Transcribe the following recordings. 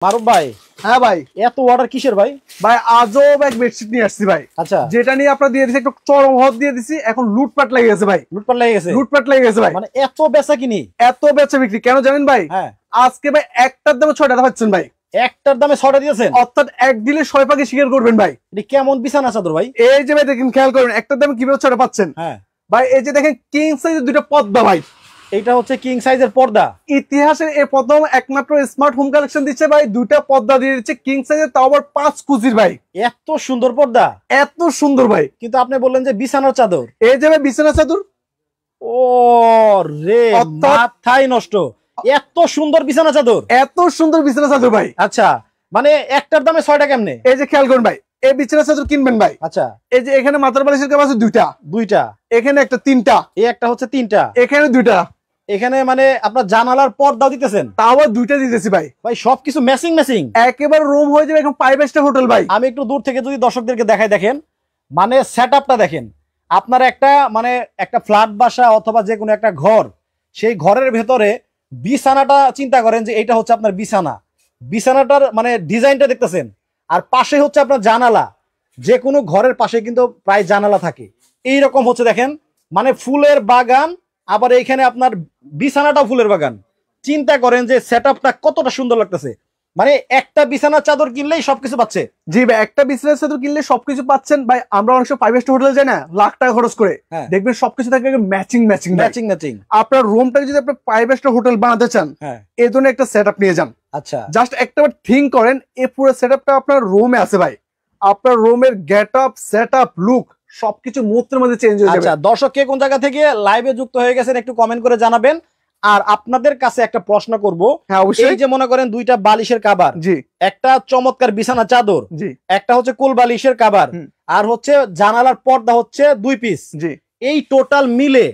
মারুফ ভাই, হ্যাঁ ভাই, এত অর্ডার কিসের ভাই? ভাই আজব এক বেডশিট নিয়ে আসছি ভাই। আচ্ছা, যেটা নিয়ে আপনার দিয়ে দিচ্ছি একটু চরম হদ দিয়ে দিচ্ছি, এখন লুটপাট লেগে গেছে ভাই। লুটপাট লেগে গেছে? লুটপাট লেগে গেছে ভাই, মানে এত বেচা কিনি, এত বেচা বিক্রি কেন জানেন ভাই? হ্যাঁ, আজকে ভাই একটার দামে 6 টাকা পাচ্ছেন ভাই। একটার দামে 6টা দিয়েছেন, অর্থাৎ এক দিলে 6 পাখি শিকার করবেন ভাই। এটা কেমন বিছানা চাদর ভাই? এই যে ভাই দেখেন, খেয়াল করবেন একটার দামে কিভাবে 6 টাকা পাচ্ছেন। হ্যাঁ ভাই এই যে দেখেন কিং সাইজের দুইটা পর্দা ভাই, এটা হচ্ছে কিং সাইজের পর্দা। ইতিহাসের এই প্রথম একমাত্র স্মার্ট হোম কালেকশন দিচ্ছে ভাই, দুইটা পর্দা দিয়ে দিচ্ছে কিং সাইজের, তাও আবার 5 কুচির ভাই। এত সুন্দর পর্দা, এত সুন্দর ভাই। কিন্তু আপনি বললেন যে বিছানার চাদর। এই যে ভাই বিছানা চাদর, ও রে, মাথায় নষ্ট, এত সুন্দর বিছানা চাদর, এত সুন্দর বিছানা চাদর ভাই। আচ্ছা, মানে একটার দামে 6 টাকা কেমনে? এই যে খেয়াল করুন ভাই, এই বিছানা চাদর কিনবেন ভাই। আচ্ছা, এই যে এখানে মাথার বালিশের কাপ আছে দুইটা, এখানে একটা তিনটা, এই একটা হচ্ছে 3টা, এখানে দুইটা, এখানে মানে আপনার জানালার পর্দাও দিতেছেন, তাও আবার দুইটা দিতেছি ভাই। ভাই সবকিছু ম্যাচিং ম্যাচিং, একেবারে রুম হয়ে যাবে এখন 5 স্টার হোটেল ভাই। আমি একটু দূর থেকে যদি দর্শকদেরকে দেখাই, দেখেন মানে সেটআপটা দেখেন। আপনার একটা মানে একটা ফ্ল্যাট বাসা অথবা যে কোনো একটা ঘর, সেই ঘরের ভেতরে বিছানাটা চিন্তা করেন যে এটা হচ্ছে আপনার বিছানাটার মানে ডিজাইনটা দেখতেছেন, আর পাশে হচ্ছে আপনার জানালা। যে কোনো ঘরের পাশে কিন্তু প্রায় জানালা থাকে। এইরকম হচ্ছে দেখেন, মানে ফুলের বাগান, আবার এইখানে আপনার বিছানাটাও ফুলের বাগান। চিন্তা করেন যে সেটআপটা কতটা সুন্দর লাগতেছে। মানে একটা বিছানার চাদর কিনলেই সবকিছু পাচ্ছে। জি ভাই, একটা বিছানার চাদর কিনলে সবকিছু পাচ্ছেন ভাই। আমরা অনেক 5 স্টার হোটেল যাই না, লাখ টাকা খরচ করে, দেখবেন সবকিছু থাকে ম্যাচিং ম্যাচিং ম্যাচিং ম্যাচিং। আপনার রুমটাকে যদি আপনি 5 স্টার হোটেল বানাতে চান, এই জন্য একটা সেটআপ নিয়ে যান। আচ্ছা, জাস্ট একটাবার থিঙ্ক করেন, এই পুরো সেটআপটা আপনার রুমে আছে ভাই। আপনার রুমের গেটআপ, সেটআপ, লুক সবকিছু মুহূর্তের মধ্যে চেঞ্জ হয়ে যাবে। আচ্ছা, দর্শক কে কোন জায়গা থেকে লাইভে যুক্ত হয়ে গেছেন একটু কমেন্ট করে জানাবেন। আর আপনাদের কাছে একটা প্রশ্ন করব, এই যে মনে করেন দুইটা বালিশের কভার, জি, একটা চমৎকার বিছানা চাদর, জি, একটা হচ্ছে কোল বালিশের কভার, আর হচ্ছে জানালার পর্দা হচ্ছে 2 পিস, জি, এই টোটাল মিলে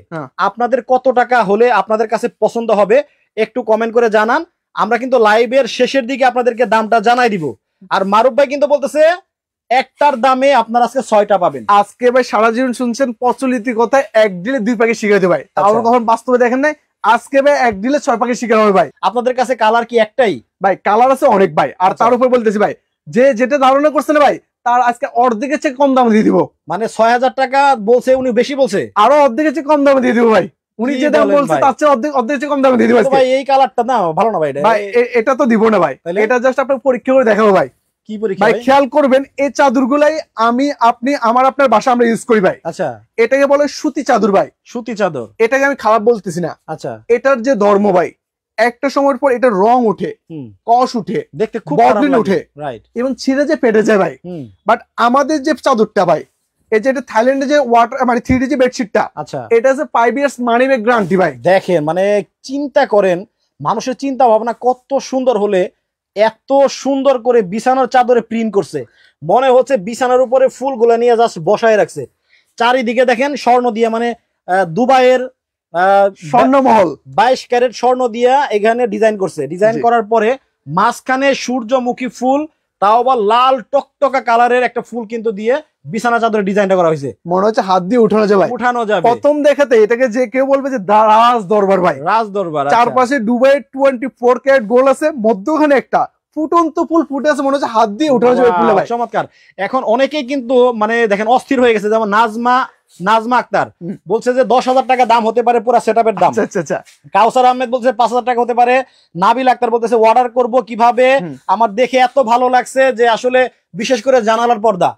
আপনাদের কত টাকা হলে আপনাদের কাছে পছন্দ হবে একটু কমেন্ট করে জানান। আমরা কিন্তু লাইভের শেষের দিকে আপনাদেরকে দামটা জানাই দিব। আর মারুফ ভাই কিন্তু বলতেছে একটার দামে আপনারা আজকে 6টা পাবেন। আজকে ভাই সারা জীবন শুনছেন প্রচলিত কথায় এক দিলে 2 প্যাকেট শিখাইতে ভাই, তাহলে কখন বাস্তবে দেখেন নাই। আজকে ভাই এক দিলে 6 প্যাকেট শিকার হবে ভাই। আপনাদের কাছে কালার কি একটাই? ভাই কালার আছে অনেক ভাই, আর তার উপর বলতেছি ভাই, যে যেটা ধারণা করছেন ভাই, তার আজকে অর্ধেকের চেয়ে কম দামে দিয়ে দিব। মানে 6000 টাকা বলছে উনি, বেশি বলছে, আরো অর্ধেকের চেয়ে কম দামে দিয়ে দিব ভাই। উনি যে দাম বলছে তার চেয়ে অর্ধেকের চেয়ে কম দামে দিয়ে দিব ভাই। এই কালারটা না ভালো না ভাই, ভাই এটা তো দিব না ভাই, এটা জাস্ট আপনাকে পরীক্ষা করে দেখাবো ভাই। কি পরীক্ষা ভাই? খেয়াল করবেন, এই চাদরগুলাই আমি আপনি আপনার বাসা আমরা ইউজ করি ভাই। আচ্ছা, এটাকে বলে সুতি চাদর ভাই। সুতি চাদর, এটাকে আমি খারাপ বলতেছি না। আচ্ছা, এটার যে ধর্ম ভাই, একটা সময়ের পর এটা রং উঠে, কস উঠে, দেখতে খুব বদলিন উঠে, রাইট, এবং ছিঁড়ে যে পেটে যায় ভাই। বাট আমাদের যে চাদরটা ভাই, এই যে এটা থাইল্যান্ডে যে ওয়াটার মানে 3D যে বেডশিটটা, আচ্ছা, এটা আছে 5 ইয়ার্স মানি ব্যাক গ্যারান্টি ভাই। দেখেন মানে চিন্তা করেন, মানুষের চিন্তা ভাবনা কত সুন্দর হলে এত সুন্দর করে বিছানার চাদরে প্রিন্ট করছে। মনে হচ্ছে বিছানার উপরে ফুলগুলা নিয়ে জাস্ট বসায় রাখছে। চারিদিকে দেখেন স্বর্ণ দিয়ে, মানে দুবাইয়ের স্বর্ণমহল 22 ক্যারেট স্বর্ণ দিয়া এখানে ডিজাইন করছে। ডিজাইন করার পরে মাঝখানে সূর্যমুখী ফুল, তাও আবার লাল টকটকা কালারের একটা ফুল কিন্তু দিয়ে বিছানা চাদরের ডিজাইনটা করা হয়েছে। মনে হচ্ছে হাত দিয়ে উঠানো যাবে, উঠানো যাবে। প্রথম দেখাতে এটাকে যে কেউ বলবে যে রাজ দরবার ভাই, রাজ দরবার। চারপাশে দুবাই 24 ক্যারেট গোল্ড আছে, মধ্যখানে একটা ফুটন্ত ফুল ফুটে আছে, মনে হচ্ছে হাত দিয়ে উঠানো যাবে ফুলে ভাই। চমৎকার। এখন অনেকেই কিন্তু মানে দেখেন অস্থির হয়ে গেছে, যেমন নাজমা আক্তার বলছে যে 10,000 টাকা দাম হতে পারে পুরো সেটআপের দাম। আচ্ছা, কাউসার আহমেদ বলছে 5,000 টাকা হতে পারে। নাবিল আক্তার বলতেছে অর্ডার করব কিভাবে, আমার দেখে এত ভালো লাগছে যে আসলে বিশেষ করে জানালার পর্দা।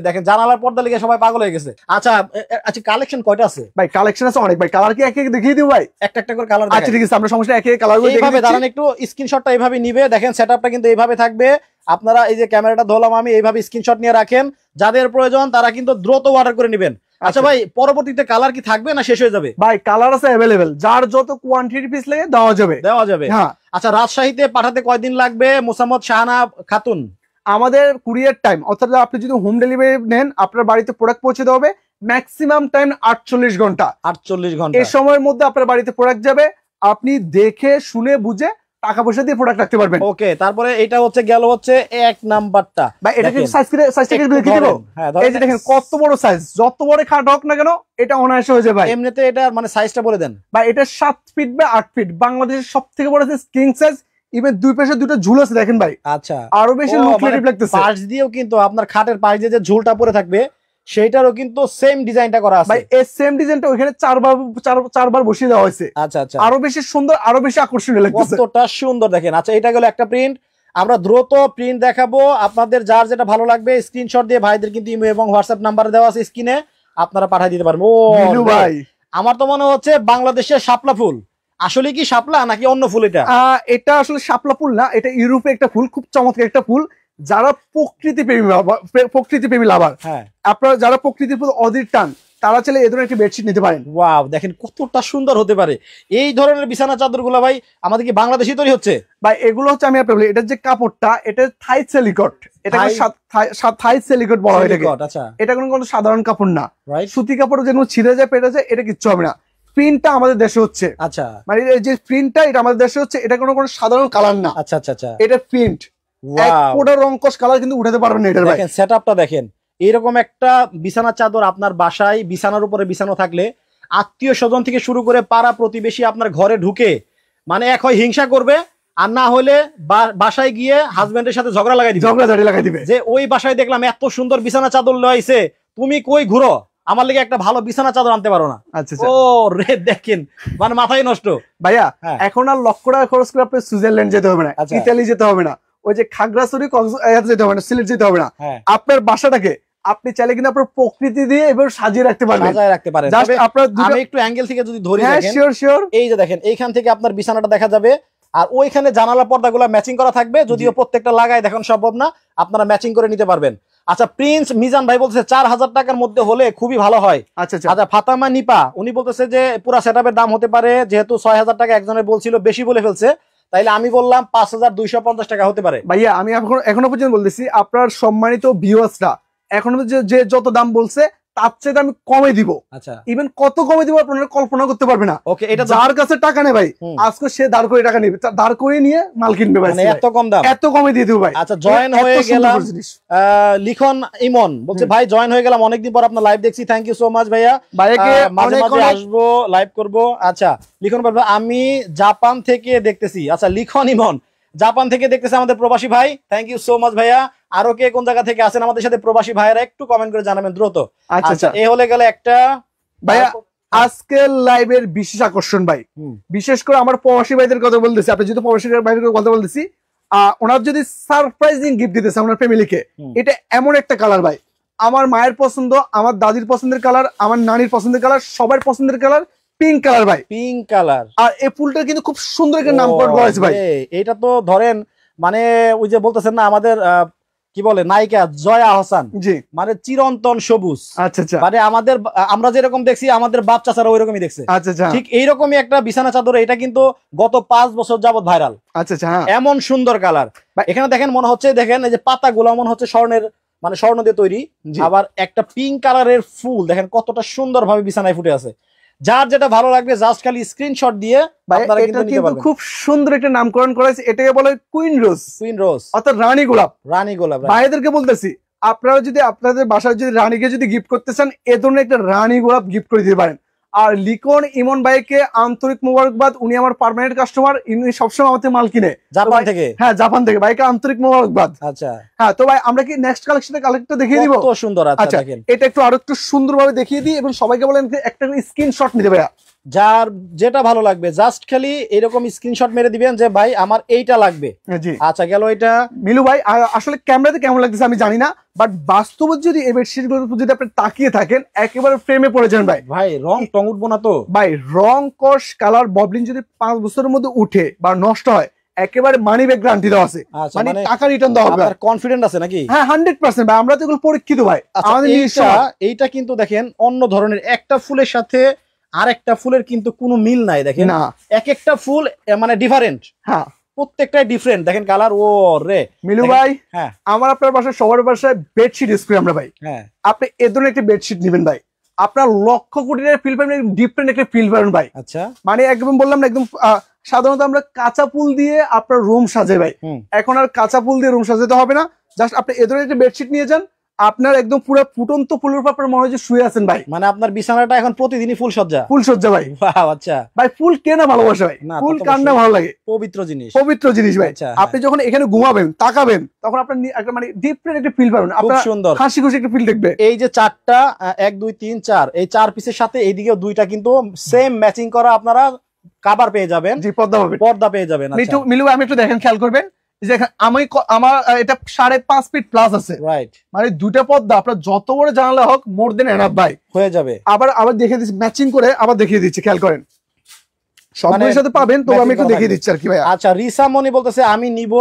দেখেন জানালার পর্দা লিখে সবাই পাগল হয়ে গেছে। আচ্ছা, কালেকশন কয়টা আছে ভাই? কালেকশন আছে অনেক ভাই। কালার কি একে দেখিয়ে দিব ভাই? একটা একটা করে কালার। আচ্ছা ঠিক আছে, আমরা সমস্যা একে কালার এইভাবে দাঁড়ান, একটু স্ক্রিনশটটা এইভাবে নিবে। দেখেন সেটআপটা কিন্তু এইভাবে থাকবে। আপনারা এই যে ক্যামেরাটা ধরলাম আমি, এইভাবে স্ক্রিনশট নিয়ে রাখেন। যাদের প্রয়োজন তারা কিন্তু দ্রুত অর্ডার করে নেবেন। আচ্ছা ভাই, পরবর্তীতে কালার কি থাকবে না শেষ হয়ে যাবে? ভাই কালার আছে अवेलेबल, যার যত কোয়ান্টিটি পিস লাগে দেওয়া যাবে। হ্যাঁ। আচ্ছা, রাজশাহীতে পাঠাতে কয়দিন লাগবে মোসাম্মদ শাহানা খাতুন? আমাদের কুরিয়ার টাইম, অর্থাৎ আপনি যদি হোম ডেলিভারি নেন, আপনার বাড়িতে প্রোডাক্ট পৌঁছে দেওয়া হবে ম্যাক্সিমাম টাইম 48 ঘন্টা। 48 ঘন্টা। এই সময়ের মধ্যে আপনার বাড়িতে প্রোডাক্ট যাবে, আপনি দেখে শুনে বুঝে টাকা পয়সা দিয়ে প্রোডাক্ট রাখতে পারবেন। ওকে, তারপরে এটা হচ্ছে গেল হচ্ছে 1 নাম্বারটা। ভাই এটাকে সাইজটা একটু দেখিয়ে দেব। এই যে দেখেন কত বড় সাইজ, যত বড় খাট হোক না কেন এটা অনায়াসে হয়ে যায় ভাই। এমনিতে এটা মানে সাইজটা বলে দেন ভাই। এটা 7 ফিট বা 8 ফিট, বাংলাদেশের সবথেকে বড় সাইজ কিং সাইজ, ইভেন দুই পাশে দুটো ঝুল আছে দেখেন ভাই। আচ্ছা, আরো বেশি লুক্রেটিভ লাগতেছে। পাশ দিয়েও কিন্তু আপনার খাটের পাশ দিয়ে যে ঝুলটা পড়ে থাকবে সেইটারও কিন্তু সেম ডিজাইনটা করা আছে ভাই। এই সেম ডিজাইনটা ওখানে চারবার বসিয়ে দেওয়া হয়েছে। আচ্ছা আচ্ছা, আরো বেশি সুন্দর, আরো বেশি আকর্ষণীয় লাগতেছে। কতটা সুন্দর দেখেন। আচ্ছা, এটা গেল একটা প্রিন্ট। আমরা দ্রুত প্রিন্ট দেখাবো, আপনাদের যার যেটা ভালো লাগবে স্ক্রিনশট দিয়ে ভাইদের কিন্তু ইমো এবং হোয়াটসঅ্যাপ নাম্বার দেওয়া আছে স্ক্রিনে, আপনারা পাঠিয়ে দিতে পারবেন। ও ভাই, আমার তো মনে হচ্ছে বাংলাদেশের শাপলা ফুল। আসলে কি শাপলা নাকি অন্য ফুল? এটা আসলে শাপলা ফুল না, এটা ইউরোপে একটা ফুল, খুব চমৎকার একটা ফুল। যারা প্রকৃতি প্রেমী লাভার, হ্যাঁ, আপনারা যারা প্রকৃতির প্রতি অধীর টান, তারা চাইলে এই ধরনের একটা বেডশিট নিতে পারেন। ওয়াও, দেখেন কতটা সুন্দর হতে পারে এই ধরনের বিছানা চাদরগুলো। ভাই আমাদের কি বাংলাদেশি তৈরি হচ্ছে? ভাই এগুলো হচ্ছে, আমি আপনাকে বলি, এটার যে কাপড়টা, এটা থাই সেলিকট, এটাকে থাই সেলিকট বলা হয় এটাকে। আচ্ছা, এটা কোনো সাধারণ কাপড় না, সুতি কাপড় যেগুলো ছিঁড়ে যায় পেটে যায়, এটা কিচ্ছু হবে না। প্রিন্টটা আমাদের দেশে হচ্ছে। আচ্ছা, মানে যে প্রিন্টটা এটা আমাদের দেশে হচ্ছে, এটা কোনো সাধারণ কালার না। আচ্ছা আচ্ছা আচ্ছা, এটা প্রিন্ট, এক ফোঁটা রংকশ কালার কিন্তু উঠাতে পারবেন না এটার। দেখেন সেটআপটা দেখেন। এইরকম একটা বিছানা চাদর আপনার বাসায় বিছানার উপরে বিছানো থাকলে আত্মীয় স্বজন থেকে শুরু করে পাড়া প্রতিবেশী আপনার ঘরে ঢুকে মানে এক হয় হিংসা করবে, আর না হলে বাসায় গিয়ে হাজবেন্ডের সাথে ঝগড়া লাগাই দিবে যে ওই বাসায় দেখলাম এত সুন্দর বিছানা চাদর লইছে, তুমি কই ঘুরো, আমার লেগে একটা ভালো বিছানা চাদর আনতে পারো না। ও রে, দেখেন মানে মাথায় নষ্ট। ভাইয়া এখন আর লক্ষ টাকা খরচ করে আপনি সুইজারল্যান্ড যেতে হবে না, ইতালি যেতে হবে না, ওই যে খাগড়াছড়ি যেতে হবে না, সিলেট যেতে হবে না। আপনার বাসাটাকে আপনি চাইলে কিন্তু আপনার প্রকৃতি দিয়ে এবার সাজিয়ে রাখতে পারবেন। আমি একটু অ্যাঙ্গেল থেকে যদি ধরি, এই যে দেখেন এইখান থেকে আপনার বিছানাটা দেখা যাবে, আর ওইখানে জানালা পর্দাগুলো ম্যাচিং করা থাকবে। যদিও প্রত্যেকটা লাগাই দেখুন সম্ভব না, আপনারা ম্যাচিং করে নিতে পারবেন। আচ্ছা, প্রিন্স মিজান ভাই বলছে 4000 টাকার মধ্যে হলে খুবই ভালো হয়। আচ্ছা, ফাতেমা নিপা উনি বলতেছে যে পুরো সেটআপের দাম হতে পারে, যেহেতু 6000 টাকা একজনের বলছিল, বেশি বলে ফেলছে, তাইলে আমি বললাম 5250 টাকা হতে পারে। ভাইয়া আমি এখনো পর্যন্ত বলতেছি, আপনার সম্মানিত ভিউয়ার্সরা এখনো যে যত দাম বলছে তার চেয়ে আমি কমে দিব। আচ্ছা, ইভেন কত কমে দিব আপনারা কল্পনা করতে পারবে না। ওকে, এটা যার কাছে টাকা নেই ভাই, আজকে সে দাঁড় করে টাকা নেবে, দাঁড় করে নিয়ে মাল কিনবে ভাই, এত কম দাম, এত কমে দিয়ে দিব ভাই। আচ্ছা, জয়েন হয়ে গেলাম। লিখন ইমন বলছে ভাই জয়েন হয়ে গেলাম, অনেকদিন পর আপনার লাইভ দেখছি, থ্যাংক ইউ সো মাচ ভাইয়া, ভাইয়াকে মাঝে মাঝে আসবো, লাইভ করব। আচ্ছা, লিখন বলবে আমি জাপান থেকে দেখতেছি। আচ্ছা, লিখন ইমন জাপান থেকে দেখতেছে আমাদের প্রবাসী ভাই, থ্যাংক ইউ সো মাচ ভাইয়া। আরো কে কোন জায়গা থেকে আছেন আমাদের সাথে প্রবাসী ভাইয়েরা একটু কমেন্ট করে জানাবেন দ্রুত। আচ্ছা, এ হলে গেলে একটা ভাইয়া আজকের লাইভের বিশেষ আকর্ষণ ভাই, বিশেষ করে আমার প্রবাসী ভাইদের কথা বলতেছি। আপনি যদি প্রবাসী ভাইদের কথা বলতেছি, ওনার যদি সারপ্রাইজিং গিফট দিতেছে আপনার ফ্যামিলিকে, এটা এমন একটা কালার ভাই, আমার মায়ের পছন্দ, আমার দাদির পছন্দের কালার, আমার নানির পছন্দের কালার, সবার পছন্দের কালার পিঙ্ক কালার ভাই, পিঙ্ক কালার। আর এই ফুলটা কিন্তু খুব সুন্দর একটা নামকরণ করা হয়েছে ভাই। এটা তো ধরেন মানে ওই যে বলতেছেন না আমাদের কি বলে নায়িকা জয়া আহসান, জি, মানে চিরন্তন সবুজ। আচ্ছা আচ্ছা, মানে আমরা যেরকম দেখছি আমাদের বাপ চাচারা ওই রকমই দেখছে। আচ্ছা আচ্ছা, ঠিক এইরকমই একটা বিছানা চাদর, এটা কিন্তু গত 5 বছর যাবত ভাইরাল। আচ্ছা আচ্ছা, এমন সুন্দর কালার। এখানে দেখেন মনে হচ্ছে, দেখেন এই যে পাতাগুলো মনে হচ্ছে স্বর্ণের, মানে স্বর্ণ দিয়ে তৈরি। আবার একটা পিঙ্ক কালারের ফুল দেখেন কতটা সুন্দর ভাবে বিছানায় ফুটে আছে। যার যেটা ভালো লাগবে জাস্ট খালি স্ক্রিনশট দিয়ে আপনারা কিন্তু নিতে পারবেন। খুব সুন্দর একটা নামকরণ করা হয়েছে, এটাকে বলে কুইন রোজ, কুইন রোজ অর্থাৎ রানী গোলাপ। রানী গোলাপ ভাইদেরকে বলতেছি, আপনারা যদি আপনাদের বাসায় যদি রানীকে যদি গিফট করতে চান, এ ধরনের একটা রানী গোলাপ গিফট করে দিতে পারেন। আর লিখন ইমন ভাইকে আন্তরিক মোবারকবাদ, উনি আমার পার্মানেন্ট কাস্টমার, উনি সবসময় আমাদের মাল কিনে জাপান থেকে। হ্যাঁ, জাপান থেকে, ভাইকে আন্তরিক মোবারকবাদ। আচ্ছা, হ্যাঁ, তো ভাই আমরা কি নেক্সট কালেকশনটা দেখিয়ে দিব? কত সুন্দর। আচ্ছা, এটা একটু আরো একটু সুন্দরভাবে দেখিয়ে দিই এবং সবাইকে বলেন একটা স্ক্রিনশট নিতে ভাইয়া, যার যেটা ভালো লাগবে জাস্ট খালি এরকম স্ক্রিনশট মেরে দিবেন যে ভাই আমার এইটা লাগবে। জি, আচ্ছা, গেল এটা। মিলু ভাই আসলে ক্যামেরাতে কেমন লাগতেছে আমি জানি না, বাট বাস্তবে যদি এই বেডশিট গুলো যদি আপনি তাকিয়ে থাকেন একেবারে প্রেমে পড়ে যান ভাই। ভাই রং টং উঠবো না তো ভাই? রং কস কালার ববলিন যদি 5 বছরের মধ্যে উঠে বা নষ্ট হয়, একেবারে মানি ব্যাক গ্যারান্টি দেওয়া আছে, মানে টাকা রিটার্ন দেওয়া হবে। আপনার কনফিডেন্ট আছে নাকি? হ্যাঁ, 100% ভাই, আমরা তো এগুলো পরীক্ষিত ভাই। আমাদের এইটা কিন্তু দেখেন অন্য ধরনের, একটা ফুলের সাথে আর একটা ফুলের কিন্তু কোনো মিল নাই। দেখেন এক একটা ফুল মানে ডিফারেন্ট, হ্যাঁ প্রত্যেকটাই ডিফারেন্ট। দেখেন কালার। ও রে মিলু ভাই, হ্যাঁ আমার আপনার বাসায় সবার বাসায় বেডশিট ইউজ করি আমরা ভাই। হ্যাঁ, আপনি এ ধরনের একটা বেডশিট নেবেন ভাই, আপনার লক্ষ কোটি টাকার ফিল পাবেন, ডিফারেন্ট একটা ফিল পাবেন ভাই। আচ্ছা, মানে একদম বললাম না, একদম সাধারণত আমরা কাঁচা ফুল দিয়ে আপনার রুম সাজাই ভাই, এখন আর কাঁচা ফুল দিয়ে রুম সাজাতে হবে না। জাস্ট আপনি এ ধরনের একটা বেডশিট নিয়ে যান, আপনার একদম পুরো ফুটন্ত ফুলের উপর আপনার মনে হয় যে শুয়ে আছেন ভাই। মানে আপনার বিছানাটা এখন প্রতিদিনই ফুল সজ্জা ভাই। আচ্ছা ভাই ফুল কে না ভালোবাসে ভাই, ফুল কার না ভালো লাগে, পবিত্র জিনিস ভাই। আপনি যখন এখানে ঘুমাবেন তাকাবেন তখন আপনার একটা মানে ডিফারেন্ট একটা ফিল পাবেন, আপনার সুন্দর হাসি খুশি একটা ফিল দেখবে। এই যে 4টা 1 2 3 4 এই 4 পিসের সাথে এইদিকেও 2টা কিন্তু সেম ম্যাচিং করা আপনারা কভার পেয়ে যাবেন। জি, পর্দা পেয়ে যাবেন। মিলু আমি একটু দেখেন, খেয়াল করবেন যে আমার এটা 5.5 ফিট প্লাস আছে, রাইট? মানে 2টা পর্দা আপনার যত বড় জানালা হোক মোর দেন এনাফ ভাই হয়ে যাবে। আবার দেখিয়ে দিচ্ছি ম্যাচিং করে, আবার দেখিয়ে দিচ্ছি, খেয়াল করেন সবগুলোর সাথে পাবেন। তো আমি একটু দেখিয়ে দিচ্ছি আর কি ভাই। আচ্ছা, রিসা মনি বলতেছে আমি নিব,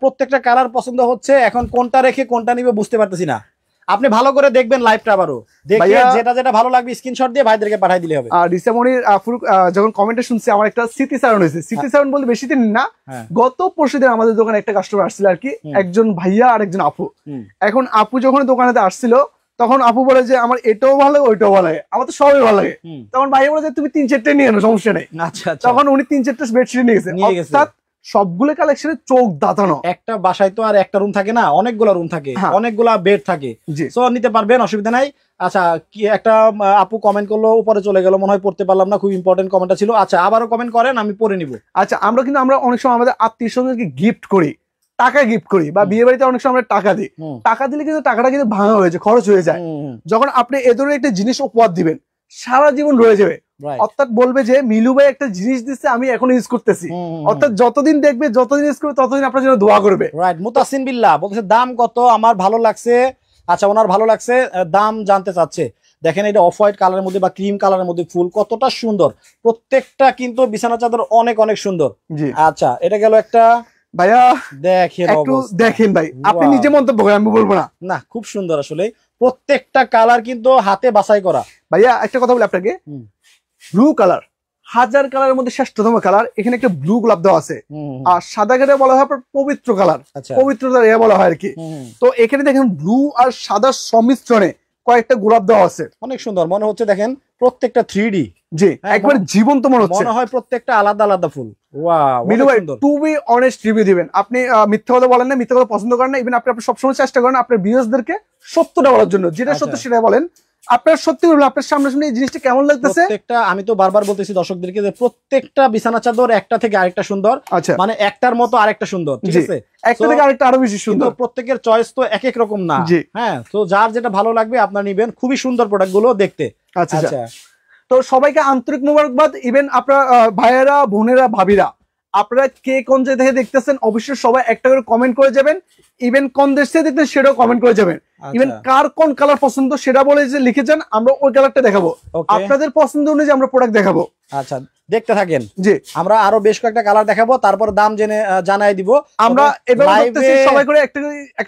প্রত্যেকটা কালার পছন্দ হচ্ছে, এখন কোনটা রেখে কোনটা নিব বুঝতে পারতেছি না। আপনি ভালো করে দেখবেন লাইভটা, আবারও দেখে যেটা যেটা ভালো লাগবে স্ক্রিনশট দিয়ে ভাইদেরকে পাঠিয়ে দিলে হবে। আর রিসা মনির যখন কমেন্টে শুনছি আমার একটা স্মৃতি চারণ হয়েছে। স্মৃতি চারণ বলতে বেশি দিন না, গত পরশুদিন আমাদের দোকানে একটা কাস্টমার আসছিল আর কি, একজন ভাইয়া আর একজন আপু। এখন আপু যখন দোকানেতে আসছিল তখন আপু বলে যে আমার এটাও ভালো লাগে ওইটাও ভালো লাগে, আমার তো সবই ভালো লাগে। তখন ভাইয়া বলে যে তুমি 3-4টে নিয়ে এনো, সমস্যা নেই। আচ্ছা, তখন উনি 3-4টে বেডশিট নিয়ে গেছে। অর্থাৎ সবগুলো কালেকশনে চোখ দাঁতানো। একটা বাসায় তো আর একটা রুম থাকে না, অনেকগুলা রুম থাকে, অনেকগুলা বেড থাকে, সো নিতে পারবেন, অসুবিধা নাই। আচ্ছা, কি একটা আপু কমেন্ট করলো, উপরে চলে গেল, মনে হয় পড়তে পারলাম না, খুব ইম্পর্টেন্ট কমেন্টটা ছিল। আচ্ছা, আবারও কমেন্ট করেন, আমি পড়ে নিব। আচ্ছা, আমরা অনেক সময় আমাদের আত্মীয়স্বজনকে গিফট করি, টাকা গিফট করি, বা বিয়ে বাড়িতে অনেক সময় আমরা টাকা দিই। টাকা দিলে কিন্তু টাকাটা কিন্তু ভাঙা হয়ে যায়, খরচ হয়ে যায়। যখন আপনি এ ধরনের একটা জিনিস উপহার দিবেন, সারা জীবন রয়ে যাবে। অর্থাৎ বলবে যে মিলু ভাই একটা জিনিস দিচ্ছে, আমি এখন ইউজ করতেছি। অর্থাৎ যতদিন দেখবে, যতদিন ইউজ করবে, ততদিন আপনার জন্য দোয়া করবে। রাইট। মুতাসিন বিল্লাহ বলতেছে দাম কত, আমার ভালো লাগছে। আচ্ছা, ওনার ভালো লাগছে, দাম জানতে চাচ্ছে। দেখেন এটা অফ হোয়াইট কালারের মধ্যে বা ক্রিম কালারের মধ্যে ফুল কতটা সুন্দর, প্রত্যেকটা কিন্তু বিছানা চাদর অনেক অনেক সুন্দর। আচ্ছা, এটা গেল একটা। ভাইয়া দেখেন, একটু দেখেন ভাই, আপনি নিজে মন্তব্য করেন, আমি বলবো না। না, খুব সুন্দর আসলে, প্রত্যেকটা কালার কিন্তু হাতে বাছাই করা। ভাইয়া একটা কথা বলি আপনাকে, ব্লু কালার 1000 কালারের মধ্যে শ্রেষ্ঠতম কালার। এখানে একটা ব্লু গোলাপ দেওয়া আছে, আর সাদা কালার বলা হয় পবিত্র কালার, পবিত্রতা বলা হয় আর কি। তো এখানে দেখেন ব্লু আর সাদা সংমিশ্রণে কয়েকটা গোলাপ দেওয়া আছে, অনেক সুন্দর মনে হচ্ছে। দেখেন প্রত্যেকটা 3D, জি একবার জীবন্ত মনে হচ্ছে, মনে হয় প্রত্যেকটা আলাদা আলাদা ফুল। ওয়াও, মিলু ভাই টু বি অনেস্ট রিভিউ দিবেন, আপনি মিথ্যা কথা বলেন না, মিথ্যা কথা পছন্দ করেন না। ইভেন আপনি সবসময় চেষ্টা করেন আপনার ভিউয়ার্সদেরকে সত্যটা বলার জন্য, যেটা সত্য সেটা বলেন। আপনার সত্যি বলবেন, আপনার সামনে এই জিনিসটা কেমন লাগতেছে। প্রত্যেকটা, আমি তো বারবার বলতেছি দর্শকদেরকে যে প্রত্যেকটা বিছানা চাদর একটা থেকে আরেকটা সুন্দর। আচ্ছা, মানে একটার মতো আরেকটা সুন্দর, ঠিক আছে? একটা থেকে আরেকটা আরো বেশি সুন্দর। প্রত্যেকের চয়েস তো এক এক রকম না। হ্যাঁ, তো যার যেটা ভালো লাগবে আপনার নিবেন। খুবই সুন্দর প্রোডাক্ট গুলো দেখতে। আচ্ছা, তো সবাইকে আন্তরিক মোবারকবাদ। ইভেন আপনারা ভাইয়েরা, বোনেরা, ভাবিরা, আপনারা কে কোন জায়গা থেকে দেখতেছেন অবশ্যই সবাই একটা করে কমেন্ট করে যাবেন। ইভেন কোন দেশ থেকে দেখতেছেন সেটাও কমেন্ট করে যাবেন। ইভেন কার কোন কালার পছন্দ সেটা বলে যে লিখে যান, আমরা ওই কালারটা দেখাবো, আপনাদের পছন্দ অনুযায়ী আমরা প্রোডাক্ট দেখাবো। আচ্ছা, দেখতে থাকেন। জি, আমরা আরো বেশ কয়েকটা কালার দেখাবো, তারপর দাম জেনে জানাই দিব। আমরা এভাবে সবাই করে একটা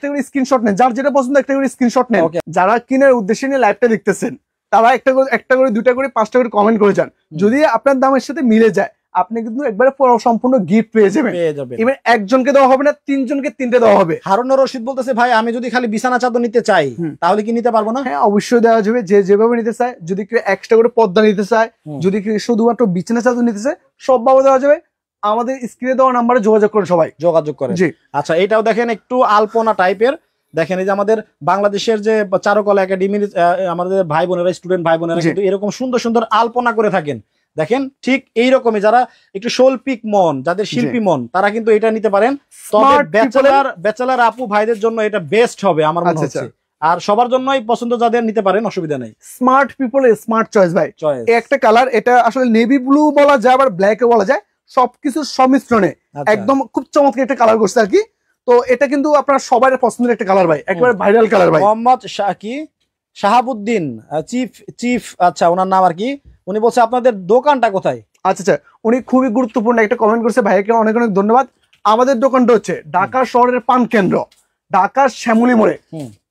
করে স্ক্রিনশট নেন, যার যেটা পছন্দ একটা করে স্ক্রিনশট নেন। যারা কেনার উদ্দেশ্যে নিয়ে লাইভটা দেখতেছেন তারা একটা করে 2টা করে 5টা করে কমেন্ট করে যান। যদি আপনার দামের সাথে মিলে যায়, আপনি কিন্তু একবারে সম্পূর্ণ গিফট পেয়ে যাবেন। এবার একজনকে দেওয়া হবে না, 3 জনকে 3টে দেওয়া হবে। হারুন রশিদ বলতেছে ভাই আমি যদি খালি বিছানা চাদর নিতে চাই তাহলে কি নিতে পারবো না? হ্যাঁ, অবশ্যই দেওয়া যাবে, যে যেভাবে নিতে চায়। যদি কেউ এক্সট্রা করে পর্দা নিতে চায়, যদি কেউ শুধুমাত্র বিছানা চাদর নিতে চায়, সবভাবে দেওয়া যাবে। আমাদের স্ক্রিনে দেওয়া নাম্বারে যোগাযোগ করেন, সবাই যোগাযোগ করেন। জি, আচ্ছা, এটাও দেখেন একটু আলপনা টাইপের। দেখেন এই যে আমাদের বাংলাদেশের যে চারুকলা একাডেমির আমাদের ভাই বোনেরা, স্টুডেন্ট ভাই বোনেরা কিন্তু এরকম সুন্দর সুন্দর আলপনা করে থাকেন। দেখেন ঠিক এইরকমই যারা একটু শৈল্পিক মন, যাদের শিল্পী মন, তারা কিন্তু এটা নিতে পারেন। তবে ব্যাচেলার আপু ভাইদের জন্য এটা বেস্ট হবে আমার মনে হচ্ছে। আর সবার জন্যই পছন্দ, যাদের নিতে পারেন, অসুবিধা নেই। স্মার্ট পিপল স্মার্ট চয়েস ভাই। একটা কালার, এটা আসলে নেভি ব্লু বলা যায়, আবার ব্ল্যাকও বলা যায়, সবকিছুর সংমিশ্রণে একদম খুব চমৎকার একটা কালার করছে আর কি। তো এটা কিন্তু আপনার সবার পছন্দের একটা কালার ভাই, একেবারে ভাইরাল কালার ভাই। মোহাম্মদ শাহাবুদ্দিন চিফ, আচ্ছা ওনার নাম আর কি, উনি বলছে আপনাদের দোকানটা কোথায়? আচ্ছা, উনি খুবই গুরুত্বপূর্ণ একটা কমেন্ট করছে, ভাইকে অনেক অনেক ধন্যবাদ। আমাদের দোকানটা হচ্ছে ঢাকা শহরের পান কেন্দ্র, ঢাকার শ্যামলী মোড়ে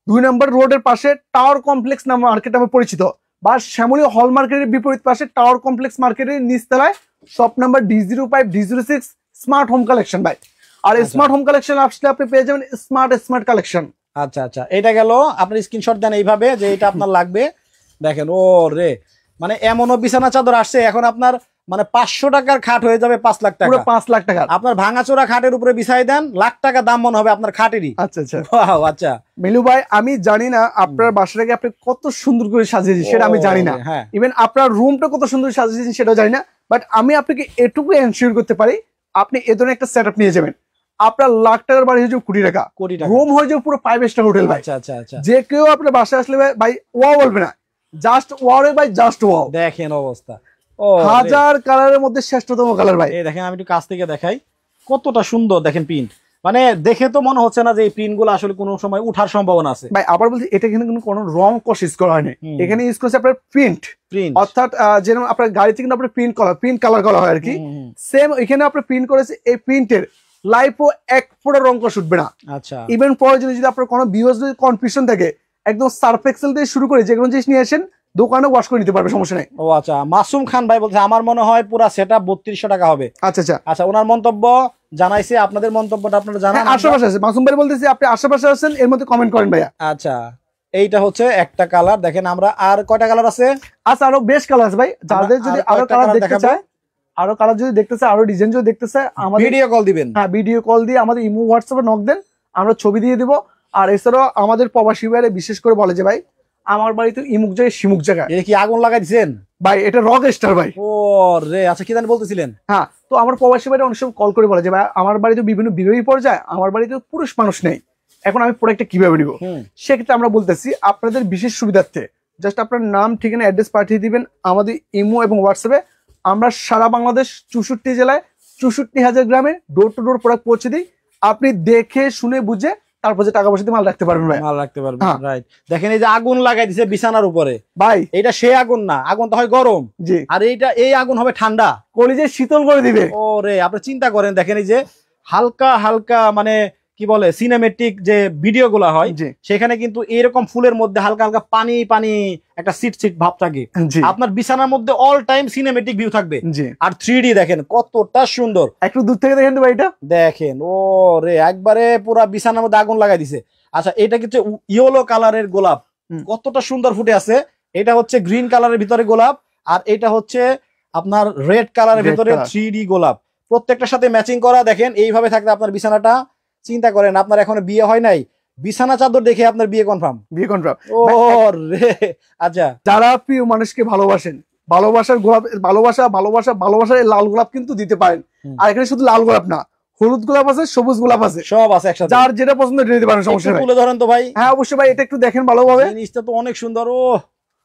2 নম্বর রোডের পাশে টাওয়ার কমপ্লেক্স নামে মার্কেট নামে পরিচিত, বা শ্যামলী হল মার্কেটের বিপরীত পাশে টাওয়ার কমপ্লেক্স মার্কেটের নিচতলায় shop number D05 D06 smart home collection ভাই। আর স্মার্ট হোম কালেকশন আসলে আপনি পেয়ে যাবেন স্মার্ট কালেকশন। আচ্ছা, এটা গেল। আপনি স্ক্রিনশট দেন এইভাবে যে এটা আপনার লাগবে। দেখেন ও রে, মানে এমনও বিছানা চাদর আসছে এখন আপনার মানে 500 টাকার খাট হয়ে যাবে 5 লাখ টাকা, পুরো 5 লাখ টাকা। আপনার ভাঙাচোরা খাটের উপরে বিছাই দেন, লাখ টাকা দাম মনে হবে আপনার খাটেরই। আচ্ছা আচ্ছা ওয়াও, আচ্ছা মিলু ভাই, আমি জানি না আপনার বাসাটাকে আপনি কত সুন্দর করে সাজিয়েছেন সেটা আমি জানি না, ইভেন আপনার রুমটা কত সুন্দর সাজিয়েছেন সেটাও জানি না, বাট আমি আপনাকে এটুকু এনশিওর করতে পারি আপনি এ ধরনের একটা সেটআপ নিয়ে যাবেন, আপনার লাখ টাকার বাড়ি হয়ে যাবে কোটি টাকা, রুম হয়ে যাবে পুরো 5 স্টার হোটেল ভাই। আচ্ছা আচ্ছা আচ্ছা, যে কেউ আপনার বাসায় আসলে ভাই ওয়াও বলবে না, জাস্ট ওয়াও রে ভাই, জাস্ট ওয়াও। দেখেন অবস্থা, হাজার কালারের মধ্যে শ্রেষ্ঠতম কালার ভাই। এই দেখেন আমি একটু কাছ থেকে দেখাই, কতটা সুন্দর দেখেন প্রিন্ট, মানে দেখে তো মনে হচ্ছে না যে এই প্রিন্ট গুলো আসলে কোনো সময় উঠার সম্ভাবনা আছে ভাই। আবার বলছি এটা এখানে কোনো রং কষ ইউজ করা হয়নি, এখানে ইউজ করছে আপনার প্রিন্ট, অর্থাৎ যেরকম আপনার গাড়িতে কিন্তু আপনার প্রিন্ট কালার করা হয় আর কি, সেম এখানে আপনার প্রিন্ট করেছে, এই প্রিন্টের লাইফও এক ফোঁটা রং কষ উঠবে না। আচ্ছা, ইভেন প্রয়োজনে যদি আপনার কোনো ভিউয়ার্স যদি কনফিউশন থাকে, একদম সার্ফ এক্সেল দিয়ে শুরু করে যে কোনো জিনিস নিয়ে আসেন, দোকানে ওয়াশ করে নিতে পারবে, সমস্যা নেই। ও আচ্ছা, মাসুম খান ভাই বলছে আমার মনে হয় পুরো সেটআপ 3200 টাকা হবে। আচ্ছা আচ্ছা আচ্ছা, ওনার মন্তব্য জানাইছে, আপনাদের মন্তব্যটা আপনারা জানান। আশেপাশে আছে মাসুম ভাই বলতেছি, আপনি আশেপাশে আছেন, এর মধ্যে কমেন্ট করেন ভাইয়া। আচ্ছা, এইটা হচ্ছে একটা কালার, দেখেন আমরা আর কয়টা কালার আছে? আচ্ছা, আরো বেশ কালার আছে ভাই, যাদের যদি আরো কালার দেখতে চায়, আরো কালার যদি দেখতে চায়, আরো ডিজাইন যদি দেখতে চায়, আমাদের ভিডিও কল দিবেন। হ্যাঁ, ভিডিও কল দিয়ে আমাদের ইমো হোয়াটসঅ্যাপে নক দেন, আমরা ছবি দিয়ে দিব। আর এছাড়াও আমাদের প্রবাসী ভাইরা বিশেষ করে বলে যে ভাই আমার বাড়ি তো ইমুক জায়গায় শিমুক জায়গায়, এটা কি আগুন লাগাই দিছেন ভাই? এটা রক স্টার ভাই। ও রে, আচ্ছা কি জানি বলতেছিলেন? হ্যাঁ, তো আমার প্রবাসী ভাইরা অনেক সময় কল করে বলে যে ভাই আমার বাড়িতে বিভিন্ন বিবাহী পর্যায়ে, আমার বাড়িতে পুরুষ মানুষ নেই, এখন আমি প্রোডাক্টটা কিভাবে নিব? সেক্ষেত্রে আমরা বলতেছি আপনাদের বিশেষ সুবিধার্থে জাস্ট আপনার নাম, ঠিকানা, অ্যাড্রেস পাঠিয়ে দিবেন আমাদের ইমো এবং হোয়াটসঅ্যাপে। আমরা সারা বাংলাদেশ 64 জেলায় 64,000 গ্রামে ডোর টু ডোর প্রোডাক্ট পৌঁছে দিই। আপনি দেখে শুনে বুঝে তারপর যে টাকা পয়সা দিয়ে মাল রাখতে পারবেন ভাই, মাল রাখতে পারবেন। রাইট, দেখেন এই যে আগুন লাগাই দিছে বিছানার উপরে ভাই, এটা সেই আগুন না, আগুন তো হয় গরম, জি, আর এই আগুন হবে ঠান্ডা, কলিজে শীতল করে দিবে। ও রে, আপনি চিন্তা করেন, দেখেন এই যে হালকা হালকা মানে কি বলে সিনেমেটিক যে ভিডিও গুলা হয়, সেখানে কিন্তু এরকম ফুলের মধ্যে হালকা হালকা পানি পানি একটা সিট সিট ভাব থাকে, আপনার বিছানার মধ্যে অল টাইম সিনেমেটিক ভিউ থাকবে, আর 3D দেখেন কতটা সুন্দর। একটু দূর থেকে দেখেন তো ভাই, এটা দেখেন, ও রে, একবারে পুরা বিছানার মধ্যে আগুন লাগাই দিছে। আচ্ছা, এটা কিন্তু ইয়েলো কালারের গোলাপ, কতটা সুন্দর ফুটে আছে। এটা হচ্ছে গ্রিন কালারের ভিতরে গোলাপ, আর এটা হচ্ছে আপনার রেড কালারের ভিতরে 3D গোলাপ, প্রত্যেকটার সাথে ম্যাচিং করা। দেখেন এইভাবে থাকলে আপনার বিছানাটা, চিন্তা করেন আপনার এখনো বিয়ে হয় নাই, বিছানা চাদর দেখে আপনার বিয়ে কনফার্ম। ও রে, আচ্ছা, যারা প্রিয় মানুষকে ভালোবাসেন, ভালোবাসার গোলাপ, ভালোবাসার লাল গোলাপ কিন্তু দিতে পারেন। আর এখানে শুধু লাল গোলাপ না, হলুদ গোলাপ আছে, সবুজ গোলাপ আছে, সব আছে একসাথে, যার যেটা পছন্দ দিতে পারেন, সমস্যা নেই। তুলে ধরেন তো ভাই। হ্যাঁ অবশ্যই ভাই, এটা একটু দেখেন ভালোভাবে, জিনিসটা তো অনেক সুন্দর, ও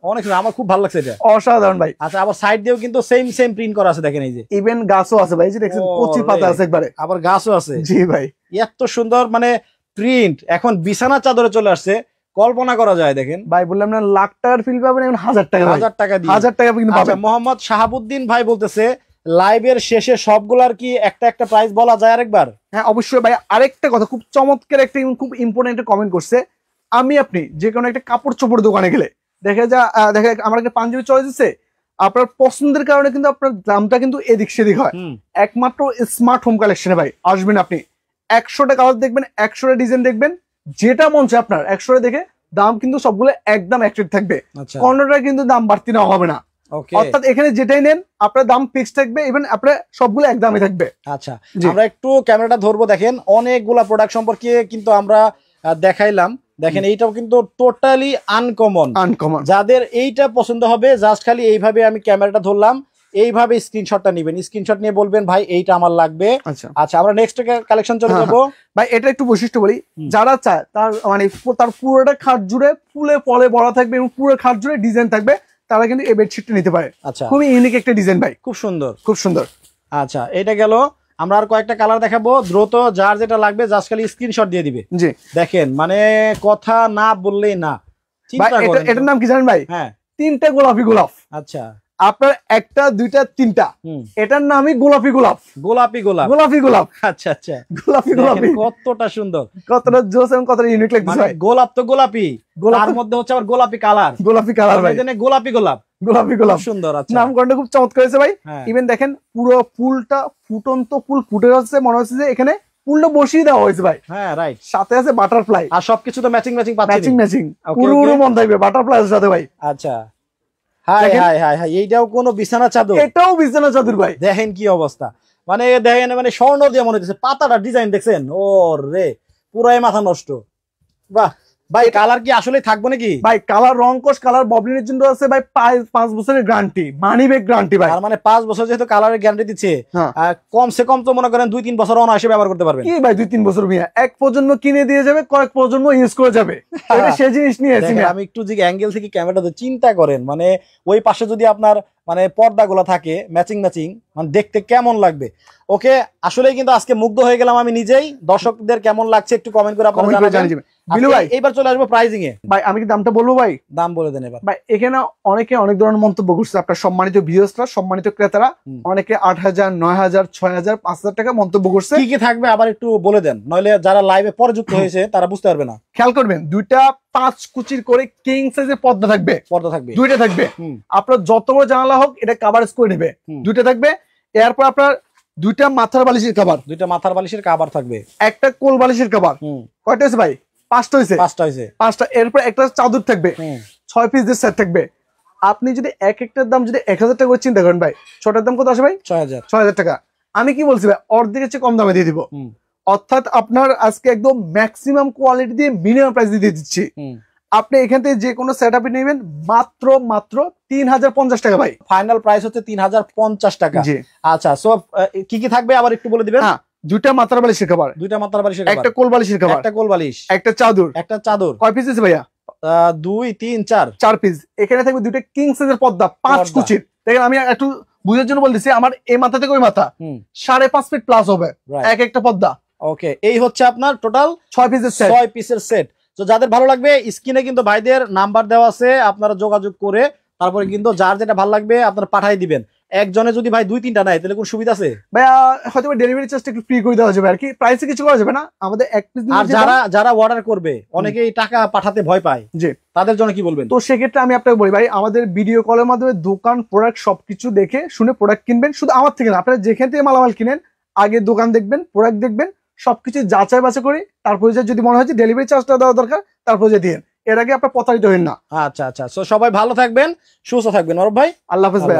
অনেক সুন্দর, আমার খুব ভালো লাগছে এটা, অসাধারণ ভাই। আচ্ছা, আবার সাইড দিয়েও কিন্তু সেম প্রিন্ট করা আছে, দেখেন এই যে ইভেন গাছও আছে ভাই, যে দেখছেন কচি পাতা আছে একবারে, আবার গাছও আছে। জি ভাই, এত সুন্দর মানে প্রিন্ট এখন বিছানা চাদরে চলে আসছে, কল্পনা করা যায়। দেখেন ভাই, বললাম না লাখ টাকার ফিল পাবেন, এখন 1000 টাকা, 1000 টাকা দিয়ে 1000 টাকা কিন্তু পাবেন। মোহাম্মদ শাহাবুদ্দিন ভাই বলতেছে লাইভের শেষে সবগুলার কি একটা একটা প্রাইস বলা যায় আরেকবার? হ্যাঁ অবশ্যই ভাই, আরেকটা কথা, খুব চমৎকার একটা খুব ইম্পর্টেন্ট কমেন্ট করছে। আপনি যে কোনো একটা কাপড় চোপড় দোকানে গেলে দেখে আমার একটা পাঞ্জাবি চয়েস আছে, আপনার পছন্দের কারণে কিন্তু আপনার দামটা কিন্তু এদিক সেদিক হয়। একমাত্র স্মার্ট হোম কালেকশনে ভাই আসবেন, আপনি 100টা কালার দেখবেন, 100টা ডিজাইন দেখবেন, যেটা মন চায় আপনার 100টা দেখে দাম কিন্তু সবগুলো একদম এক রেট থাকবে, কোনটা কিন্তু দাম বাড়তি না হবে না। অর্থাৎ এখানে যেটাই নেন আপনার দাম ফিক্স থাকবে, ইভেন আপনার সবগুলো একদমই থাকবে। আচ্ছা, আমরা একটু ক্যামেরাটা ধরবো, দেখেন অনেকগুলা প্রোডাক্ট সম্পর্কে কিন্তু আমরা দেখাইলাম। দেখেন এইটাও কিন্তু টোটালি আনকমন, যাদের এইটা পছন্দ হবে জাস্ট খালি এইভাবে আমি ক্যামেরাটা ধরলাম, এইভাবে স্ক্রিনশটটা নেবেন, স্ক্রিনশট নিয়ে বলবেন ভাই এইটা আমার লাগবে। আচ্ছা, আমরা নেক্সট কালেকশন চলে যাবো ভাই। এটা একটু বৈশিষ্ট্য বলি, যারা চায় তার মানে তার পুরোটা খাট জুড়ে ফুলে ফলে ভরা থাকবে এবং পুরো খাট জুড়ে ডিজাইন থাকবে, তারা কিন্তু এই বেডশিটটা নিতে পারে। আচ্ছা, খুবই ইউনিক একটা ডিজাইন ভাই, খুব সুন্দর, খুব সুন্দর। আচ্ছা, এটা গেল, আমরা আর কয়েকটা কালার দেখাবো দ্রুত, যার যেটা লাগবে জাস্ট খালি স্ক্রিনশট দিয়ে দিবে। জি, দেখেন মানে কথা না বললেই না। এটার নাম কি জানেন ভাই? হ্যাঁ, 3টা গোলাপি গোলাপ। আচ্ছা, আপনার 1টা 2টা 3টা, এটার নামই গোলাপি গোলাপ, গোলাপি গোলাপ, গোলাপি গোলাপ। আচ্ছা আচ্ছা, গোলাপি গোলাপি, কতটা সুন্দর, কতটা জোস এবং কতটা ইউনিক লাগছে ভাই। গোলাপ তো গোলাপি, তার মধ্যে হচ্ছে আবার গোলাপি কালার, গোলাপি কালার ভাই, গোলাপি গোলাপ, গোলাপি গোলাপ, সুন্দর। আচ্ছা, নামকরণটা খুব চমৎকার হয়েছে ভাই। ইভেন দেখেন পুরো ফুলটা ফুটন্ত ফুল ফুটে যাচ্ছে, মনে হচ্ছে যে এখানে ফুলটা বসিয়ে দেওয়া হয়েছে ভাই। হ্যাঁ রাইট, সাথে আছে বাটারফ্লাই, আর সবকিছু তো ম্যাচিং পাচ্ছেন, ম্যাচিং পুরো মন থাকবে বাটারফ্লাই এর সাথে ভাই। আচ্ছা, হাই হাই হাই হাই, এইটাও কোনো বিছানা চাদর? এটাও বিছানা চাদর ভাই। দেখেন কি অবস্থা, মানে দেখেন মানে স্বর্ণ দিয়ে মনে হচ্ছে, পাতাটা ডিজাইন দেখছেন, ওর রে পুরাই মাথা নষ্ট। বাহ ভাই, কালার কি আসলে থাকবো নাকি ভাই? কালার রং কোর্স, কালার ববলিনের জন্য আছে ভাই 5 বছরের গ্যারান্টি, মানি ব্যাক গ্যারান্টি ভাই। আর মানে 5 বছর যেহেতু কালারের গ্যারান্টি দিচ্ছে, কমসে কম তো মনে করেন 2-3 বছর অনায়াসে ব্যবহার করতে পারবেন। কি ভাই 2-3 বছর মিয়া, এক প্রজন্ম কিনে দিয়ে যাবে, কয়েক প্রজন্ম ইউজ করে যাবে, এটা সেই জিনিস নিয়ে আছি। আমি একটু যে অ্যাঙ্গেল থেকে ক্যামেরাটা চিন্তা করেন, মানে ওই পাশে যদি আপনার মানে পর্দাগুলো থাকে ম্যাচিং ম্যাচিং, মানে দেখতে কেমন লাগবে। ওকে, আসলেই কিন্তু আজকে মুগ্ধ হয়ে গেলাম আমি নিজেই। দর্শকদের কেমন লাগছে একটু কমেন্ট করে আপনারা জানাবেন। বিলু ভাই, এবার চলে আসবো প্রাইজিং এ। ভাই আমি কি দামটা বলবো ভাই? দাম বলে দেন এবার। ভাই এখানে অনেকে অনেক ধরনের মন্তব্য করছে, আপনার সম্মানিত ভিউয়ার্সরা, সম্মানিত ক্রেতারা, অনেকে 8,000, 9,000, 6,000, 5,000 টাকা মন্তব্য করছে। কি কি থাকবে আবার একটু বলে দেন, নইলে যারা লাইভে পরে যুক্ত হয়েছে তারা বুঝতে পারবে না। খেয়াল করবেন, দুইটা 5 কুচির করে কিং সাইজের পর্দা থাকবে, দুইটা থাকবে। আপনার যত বড় জানালা হোক এটা কভারেজ করে নেবে, দুইটা থাকবে। এরপর আপনার দুইটা মাথার বালিশের কভার থাকবে, একটা কোল বালিশের কভার। কয়টা হয়েছে ভাই? 5টা হয়েছে। 5টা। এরপর একটা চাদর থাকবে, 6 পিস সেট থাকবে। আপনি যদি এক একটার দাম যদি 1,000 টাকা করে চিন্তা করেন ভাই, ছোটার দাম কত আসে ভাই? 6,000 টাকা। আমি কি বলছি ভাই, অর্ধেকের চেয়ে কম দামে দিয়ে দিব। অর্থাৎ আপনার আজকে একদম ম্যাক্সিমাম কোয়ালিটি দিয়ে মিনিমাম প্রাইস দিয়ে দিচ্ছি। আপনি এখান থেকে যে কোনো সেট আপে নেবেন মাত্র 3,050 টাকা ভাই। ফাইনাল প্রাইস হচ্ছে 3,050 টাকা। আচ্ছা, সো কি কি থাকবে আবার একটু বলে দিবেন। দুইটা মাথার বালিশের কভার, একটা কোল বালিশের কভার, একটা চাদর। কয় পিস আছে ভাইয়া? 2, 3, 4 পিস। এখানে থাকবে দুইটা কিং সাইজের পর্দা 5 কুচির। দেখেন আমি একটু বুঝার জন্য বলতেছি, আমার এই মাথা থেকে ওই মাথা 5.5 ফিট প্লাস হবে এক একটা পর্দা। ওকে, এই হচ্ছে আপনার টোটাল 6 পিসের সেট। তো যাদের ভালো লাগবে স্ক্রিনে কিন্তু ভাইদের নাম্বার দেওয়া আছে, আপনারা যোগাযোগ করে তারপরে কিন্তু যার যেটা ভালো লাগবে আপনারা পাঠিয়ে দিবেন। একজনে যদি ভাই 2-3টা নেয় তাহলে কোন সুবিধা আছে ভাই? হয়তো ডেলিভারি চার্জটা একটু ফ্রি করে দেওয়া যাবে আর কি, প্রাইসে কিছু করা যাবে না আমাদের এক পিস। আর যারা অর্ডার করবে অনেকেই টাকা পাঠাতে ভয় পায়, জি, তাদের জন্য কি বলবেন? তো সেক্ষেত্রে আমি আপনাকে বলি ভাই, আমাদের ভিডিও কলের মাধ্যমে দোকান প্রোডাক্ট সবকিছু দেখে শুনে প্রোডাক্ট কিনবেন। শুধু আমার থেকে না, আপনারা যেখান থেকে মালামাল কিনেন আগে দোকান দেখবেন, প্রোডাক্ট দেখবেন, সবকিছু যাচাই বাছাই করে তারপরে যদি মনে হয় যে ডেলিভারি চার্জটা দেওয়া দরকার তারপরে যে দিন, এর আগে আপনার প্রতারিত হবেন না। আচ্ছা, সবাই ভালো থাকবেন, সুস্থ থাকবেন। অরূপ ভাই, আল্লাহ হাফেজ ভাই।